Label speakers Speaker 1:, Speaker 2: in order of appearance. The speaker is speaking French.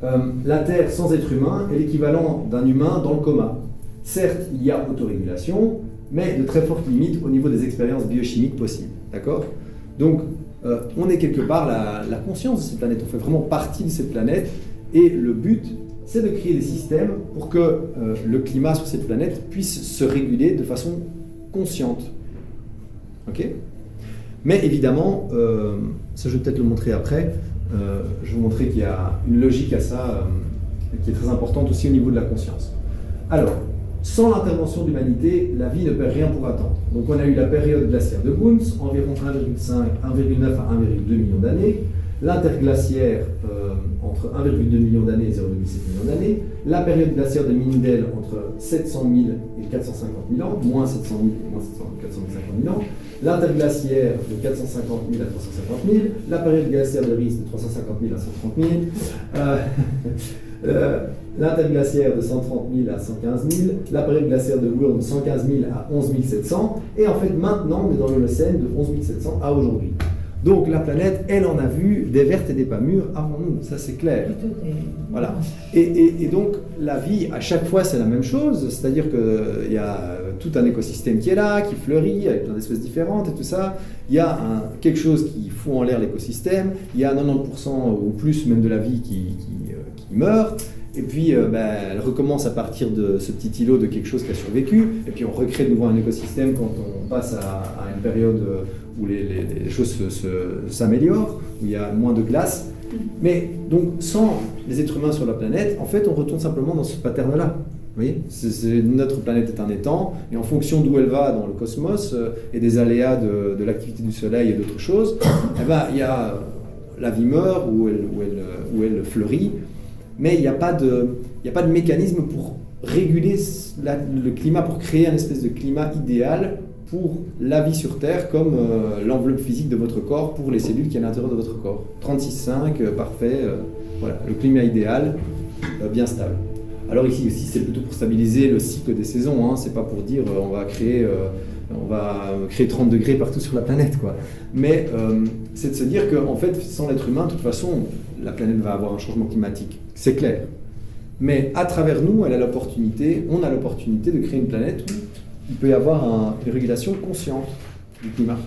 Speaker 1: la Terre sans être humain est l'équivalent d'un humain dans le coma. Certes, il y a autorégulation, mais de très fortes limites au niveau des expériences biochimiques possibles. D'accord ? Donc, on est quelque part la conscience de cette planète. On fait vraiment partie de cette planète. Et le but, c'est de créer des systèmes pour que le climat sur cette planète puisse se réguler de façon consciente. Ok ? Mais évidemment, ça je vais peut-être le montrer après, je vais vous montrer qu'il y a une logique à ça qui est très importante aussi au niveau de la conscience. Alors, sans l'intervention de l'humanité, la vie ne peut rien pour attendre. Donc on a eu la période glaciaire de Bunz, environ 1,9 à 1,2 million d'années, l'interglaciaire entre 1,2 million d'années et 0,7 million d'années, la période glaciaire de Mindel entre 700 000 et 450 000 ans, moins 700 000 et moins 450 000 ans, l'interglaciaire de 450 000 à 350 000, la période glaciaire de Rhys de 350 000 à 130 000, l'interglaciaire de 130 000 à 115 000, la période glaciaire de Lourdes de 115 000 à 11 700, et en fait maintenant on est dans l'Holocène de 11 700 à aujourd'hui. Donc la planète, elle en a vu des vertes et des pas mûres avant nous, ça c'est clair. Voilà. Et donc la vie, à chaque fois, c'est la même chose, c'est-à-dire qu'il y a tout un écosystème qui est là, qui fleurit, avec plein d'espèces différentes et tout ça. Il y a quelque chose qui fout en l'air l'écosystème, il y a 90% ou plus même de la vie qui meurt. Et puis, elle recommence à partir de ce petit îlot de quelque chose qui a survécu. Et puis, on recrée de nouveau un écosystème quand on passe à une période où les choses s'améliorent, où il y a moins de glace. Mais donc, sans les êtres humains sur la planète, en fait, on retourne simplement dans ce pattern-là. Vous voyez, notre planète est un étang, et en fonction d'où elle va dans le cosmos et des aléas de l'activité du Soleil et d'autres choses, il y a la vie meurt où elle fleurit. Mais il n'y a pas de mécanisme pour réguler le climat, pour créer un espèce de climat idéal pour la vie sur Terre, comme l'enveloppe physique de votre corps pour les cellules qui sont à l'intérieur de votre corps. 36,5, parfait, voilà, le climat idéal, bien stable. Alors ici aussi, c'est plutôt pour stabiliser le cycle des saisons, hein, c'est pas pour dire on va créer 30 degrés partout sur la planète, quoi. Mais c'est de se dire qu'en fait, sans l'être humain, de toute façon, la planète va avoir un changement climatique, c'est clair. Mais à travers nous, on a l'opportunité de créer une planète où il peut y avoir une régulation consciente du climat.